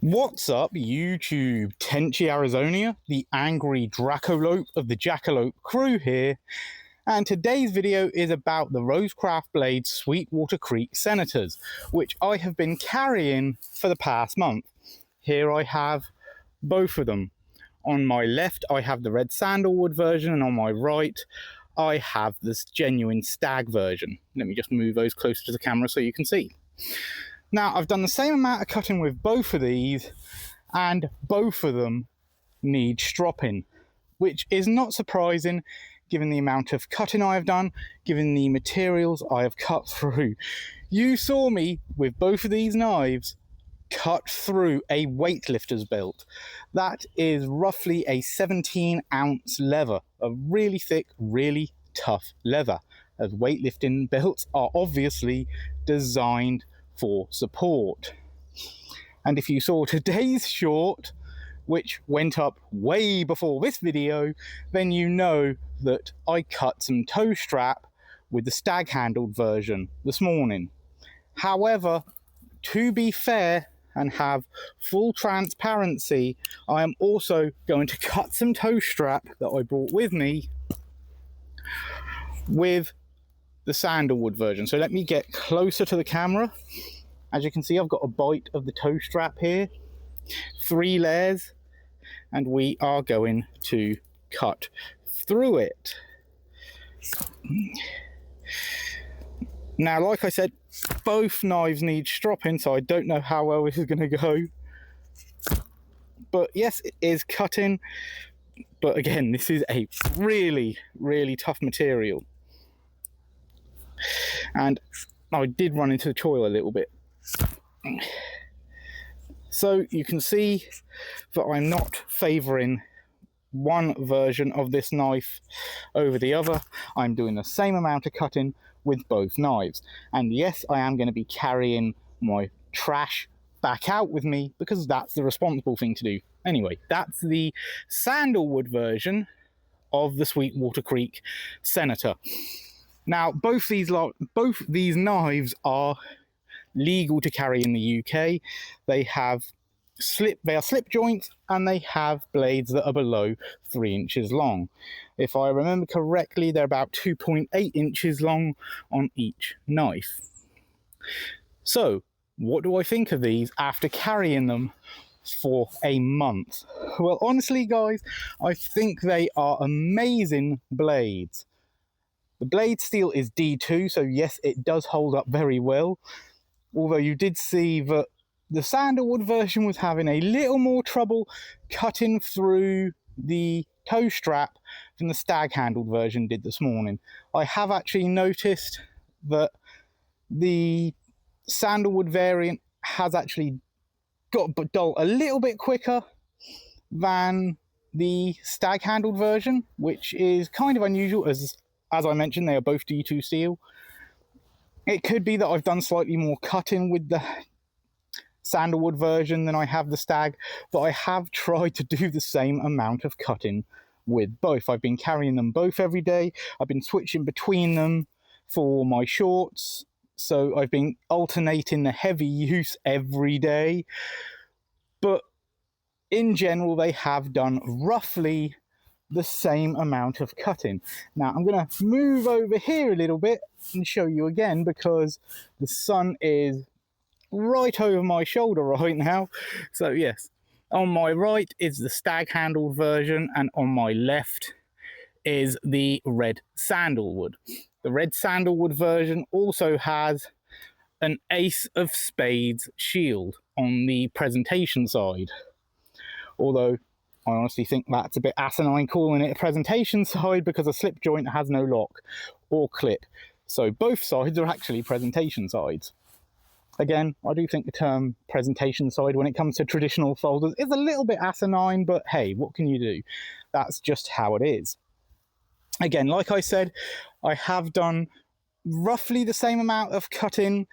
What's up, YouTube? Tenchi Arizonia, the angry Dracolope of the Jackalope crew here, and today's video is about the RoseCraft blade Sweetwater Creek Senators, which I have been carrying for the past month. Here I have both of them. On my left I have the red sandalwood version, and on my right I have this genuine stag version. Let me just move those closer to the camera so you can see. Now, I've done the same amount of cutting with both of these, and both of them need stropping, which is not surprising given the amount of cutting I have done, given the materials I have cut through. You saw me with both of these knives cut through a weightlifter's belt. That is roughly a 17-ounce leather, a really thick, really tough leather, as weightlifting belts are obviously designed for support. And if you saw today's short, which went up way before this video, then you know that I cut some toe strap with the stag handled version this morning. However, to be fair and have full transparency, I am also going to cut some toe strap that I brought with me with the sandalwood version. So let me get closer to the camera. As you can see, I've got a bite of the toe strap here, 3 layers, and we are going to cut through it. Now, like I said, both knives need stropping, so I don't know how well this is going to go. But yes, it is cutting. But again, this is a really, really tough material. And I did run into the choil a little bit. So you can see that I'm not favouring one version of this knife over the other. I'm doing the same amount of cutting with both knives. And yes, I am going to be carrying my trash back out with me because that's the responsible thing to do. Anyway, that's the sandalwood version of the Sweetwater Creek Senator. Now, both these knives are legal to carry in the UK. They are slip joints, and they have blades that are below 3 inches long. If I remember correctly, they're about 2.8 inches long on each knife. So, what do I think of these after carrying them for a month? Well, honestly, guys, I think they are amazing blades. The blade steel is D2, so yes, it does hold up very well. Although you did see that the sandalwood version was having a little more trouble cutting through the toe strap than the stag handled version did this morning. I have actually noticed that the sandalwood variant has actually got dull a little bit quicker than the stag handled version, which is kind of unusual, as I mentioned, they are both D2 steel. It could be that I've done slightly more cutting with the sandalwood version than I have the stag, but I have tried to do the same amount of cutting with both. I've been carrying them both every day. I've been switching between them for my shorts, so I've been alternating the heavy use every day. But in general, they have done roughly the same amount of cutting. Now, I'm going to move over here a little bit and show you again, because the sun is right over my shoulder right now. So yes, on my right is the stag handled version, and on my left is the red sandalwood. The red sandalwood version also has an ace of spades shield on the presentation side, although I honestly think that's a bit asinine calling it a presentation side, because a slip joint has no lock or clip. So both sides are actually presentation sides. Again, I do think the term presentation side when it comes to traditional folders is a little bit asinine, but hey, what can you do? That's just how it is. Again, like I said, I have done roughly the same amount of cutting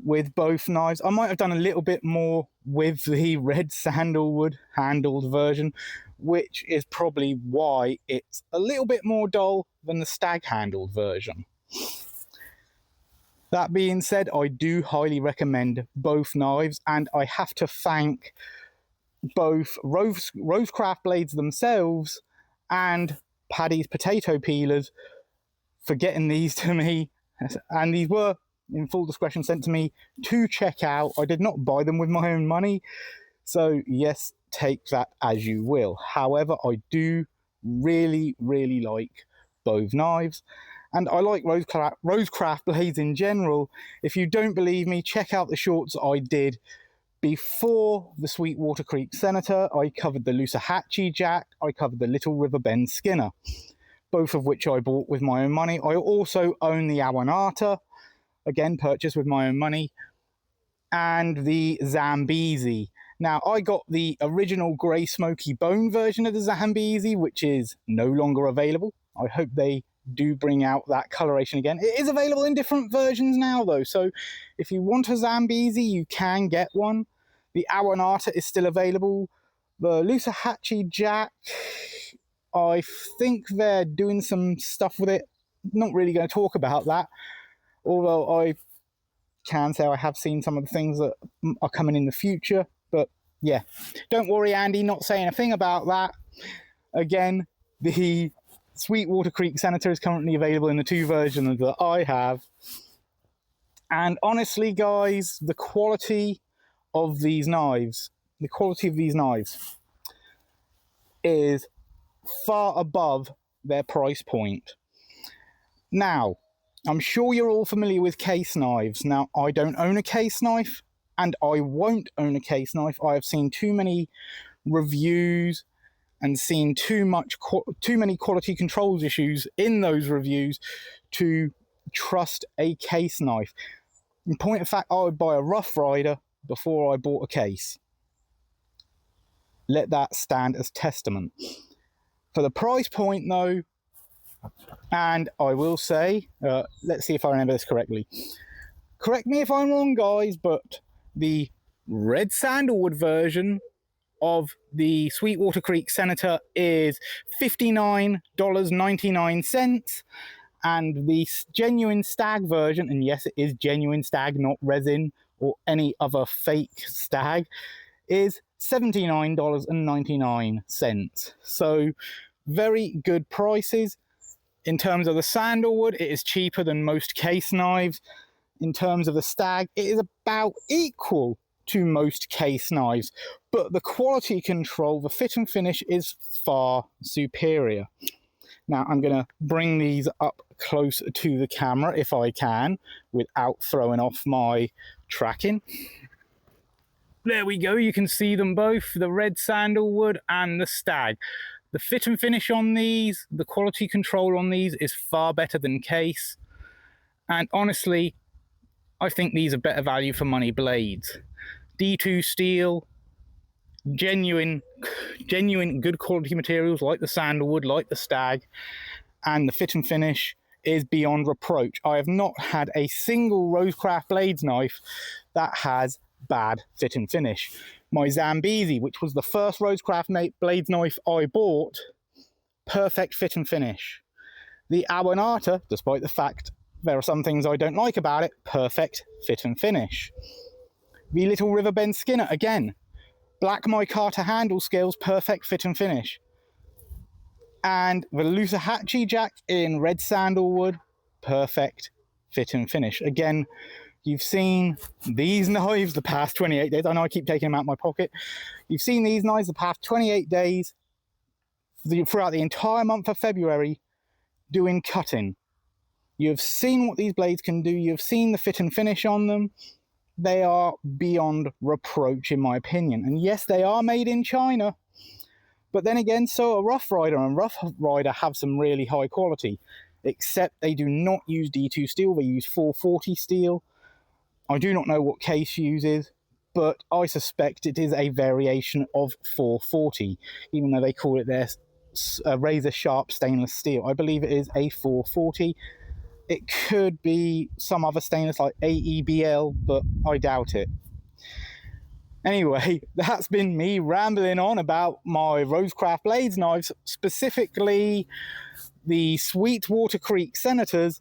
with both knives. I might have done a little bit more with the red sandalwood handled version, which is probably why it's a little bit more dull than the stag handled version. That being said, I do highly recommend both knives, and I have to thank both RoseCraft blades themselves and Paddy's potato peelers for getting these to me. And these were, in full discretion, sent to me to check out. I did not buy them with my own money. So yes, take that as you will. However, I do really, really like both knives. And I like RoseCraft blades in general. If you don't believe me, check out the shorts I did before the Sweetwater Creek Senator. I covered the Loosahatchee Jack, I covered the Little River Bend Skinner, both of which I bought with my own money. I also own the Awanata, again purchased with my own money, and the Zambezi. Now, I got the original grey smoky bone version of the Zambezi, which is no longer available. I hope they do bring out that coloration again. It is available in different versions now, though, so if you want a Zambezi, you can get one. The Awanata is still available. The Loosahatchee Jack, I think they're doing some stuff with it. Not really going to talk about that, although I can say I have seen some of the things that are coming in the future. But yeah, don't worry, Andy, not saying a thing about that. Again, the Sweetwater Creek Senator is currently available in the two versions that I have. And honestly, guys, the quality of these knives is far above their price point. Now, I'm sure you're all familiar with case knives. Now, I don't own a case knife, and I won't own a case knife. I have seen too many reviews and seen too many quality controls issues in those reviews to trust a case knife. In point of fact, I would buy a Rough Rider before I bought a case. Let that stand as testament. For the price point, though, and I will say, let's see if I remember this correctly. Correct me if I'm wrong, guys, but the red sandalwood version of the Sweetwater Creek Senator is $59.99, and the genuine stag version, and yes, it is genuine stag, not resin or any other fake stag, is $79.99. So very good prices. In terms of the sandalwood, it is cheaper than most case knives. In terms of the stag, it is about equal to most case knives, but the quality control, the fit and finish is far superior. Now, I'm going to bring these up close to the camera if I can, without throwing off my tracking. There we go, you can see them both, the red sandalwood and the stag. The fit and finish on these, the quality control on these is far better than case. And honestly, I think these are better value for money blades. D2 steel, genuine good quality materials like the sandalwood, like the stag, and the fit and finish is beyond reproach. I have not had a single RoseCraft blades knife that has bad fit and finish. My Zambezi, which was the first RoseCraft blades knife I bought, perfect fit and finish. The Awanata, despite the fact there are some things I don't like about it, perfect fit and finish. The Little River Bend Skinner, again, black micarta handle scales, perfect fit and finish. And the Loosahatchee Jack in red sandalwood, perfect fit and finish. Again, you've seen these knives the past 28 days. I know I keep taking them out of my pocket. You've seen these knives the past 28 days throughout the entire month of February doing cutting. You've seen what these blades can do. You've seen the fit and finish on them. They are beyond reproach, in my opinion. And yes, they are made in China. But then again, so are Rough Rider, and Rough Rider have some really high quality. Except they do not use D2 steel. They use 440 steel. I do not know what Case uses, but I suspect it is a variation of 440, even though they call it their razor sharp stainless steel. I believe it is a 440. It could be some other stainless like AEBL, but I doubt it. Anyway, that's been me rambling on about my RoseCraft blades knives, specifically the Sweetwater Creek Senators.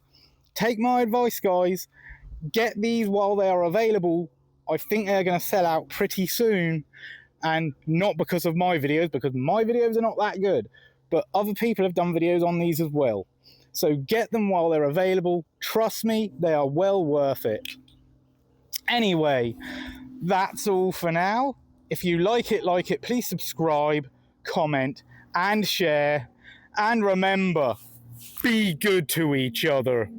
Take my advice, guys. Get these while they are available. I think they're going to sell out pretty soon. And not because of my videos, because my videos are not that good, but other people have done videos on these as well. So get them while they're available. Trust me, they are well worth it. Anyway, that's all for now. If you like it, please subscribe, comment, and share. And remember, be good to each other.